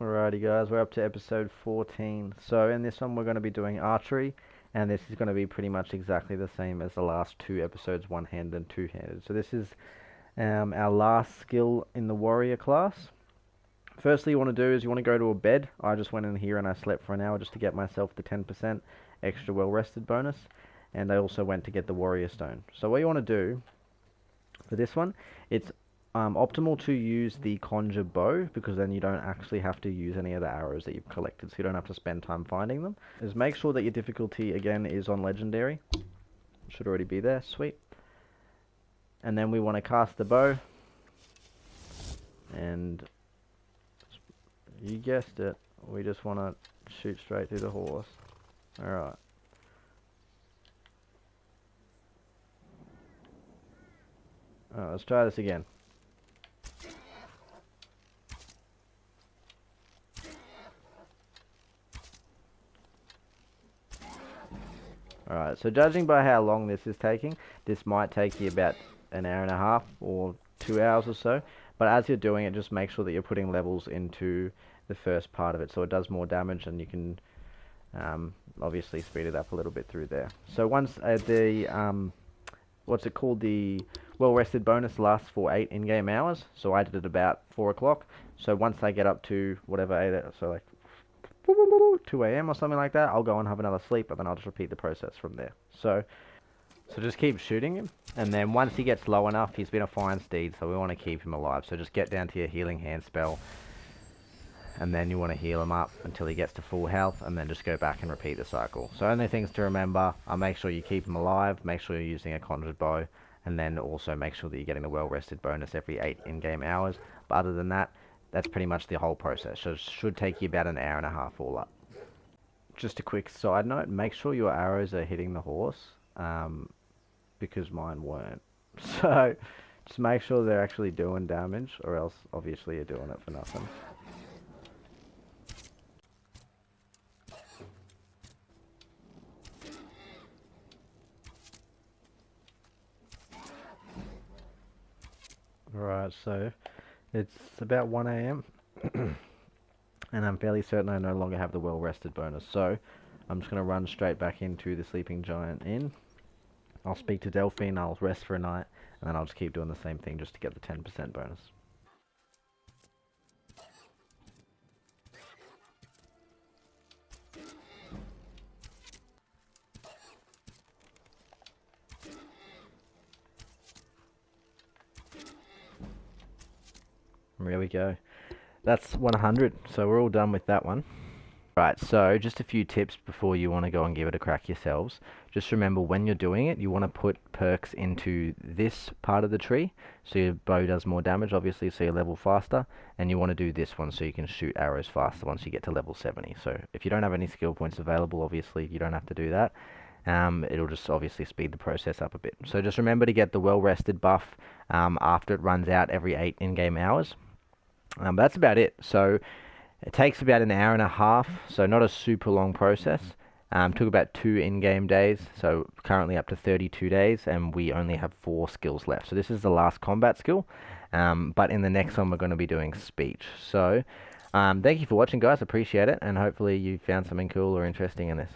Alrighty guys, we're up to episode 14. So in this one we're going to be doing archery, and this is going to be pretty much exactly the same as the last two episodes, one-handed and two-handed. So this is our last skill in the warrior class. Firstly, you want to do is you want to go to a bed. I just went in here and I slept for an hour just to get myself the 10% extra well-rested bonus, and I also went to get the warrior stone. So what you want to do for this one, it's optimal to use the conjure bow, because then you don't actually have to use any of the arrows that you've collected, so you don't have to spend time finding them. Is make sure that your difficulty again is on legendary. Should already be there, sweet. And then we want to cast the bow, and you guessed it, we just want to shoot straight through the horse. Alright. Let's try this again. Alright, so judging by how long this is taking, this might take you about an hour and a half or 2 hours or so. But as you're doing it, just make sure that you're putting levels into the first part of it, so it does more damage, and you can obviously speed it up a little bit through there. So once what's it called, the well-rested bonus lasts for 8 in-game hours, so I did it about 4 o'clock. So once I get up to whatever 8, so like 2 AM or something like that, I'll go and have another sleep, and then I'll just repeat the process from there. So just keep shooting him, and then once he gets low enough, he's been a fine steed, so we want to keep him alive. So just get down to your healing hand spell, and then you want to heal him up until he gets to full health, and then just go back and repeat the cycle. So only things to remember are make sure you keep him alive, make sure you're using a conjured bow, and then also make sure that you're getting the well-rested bonus every 8 in-game hours. But other than that, that's pretty much the whole process. So it should take you about an hour and a half all up. Just a quick side note, make sure your arrows are hitting the horse, because mine weren't. So just make sure they're actually doing damage, or else obviously you're doing it for nothing. Right, so it's about 1 AM and I'm fairly certain I no longer have the well-rested bonus, so I'm just going to run straight back into the Sleeping Giant Inn. I'll speak to Delphine, I'll rest for a night, and then I'll just keep doing the same thing just to get the 10% bonus. There we go. That's 100, so we're all done with that one. Right, so just a few tips before you want to go and give it a crack yourselves. Just remember, when you're doing it, you want to put perks into this part of the tree, so your bow does more damage, obviously, so you level faster, and you want to do this one so you can shoot arrows faster once you get to level 70. So if you don't have any skill points available, obviously you don't have to do that. It'll just obviously speed the process up a bit. So just remember to get the well-rested buff after it runs out every 8 in-game hours. That's about it. So it takes about an hour and a half, so not a super long process. Took about 2 in-game days, so currently up to 32 days, and we only have 4 skills left. So this is the last combat skill, but in the next one we're going to be doing speech. So thank you for watching, guys, appreciate it, and hopefully you found something cool or interesting in this.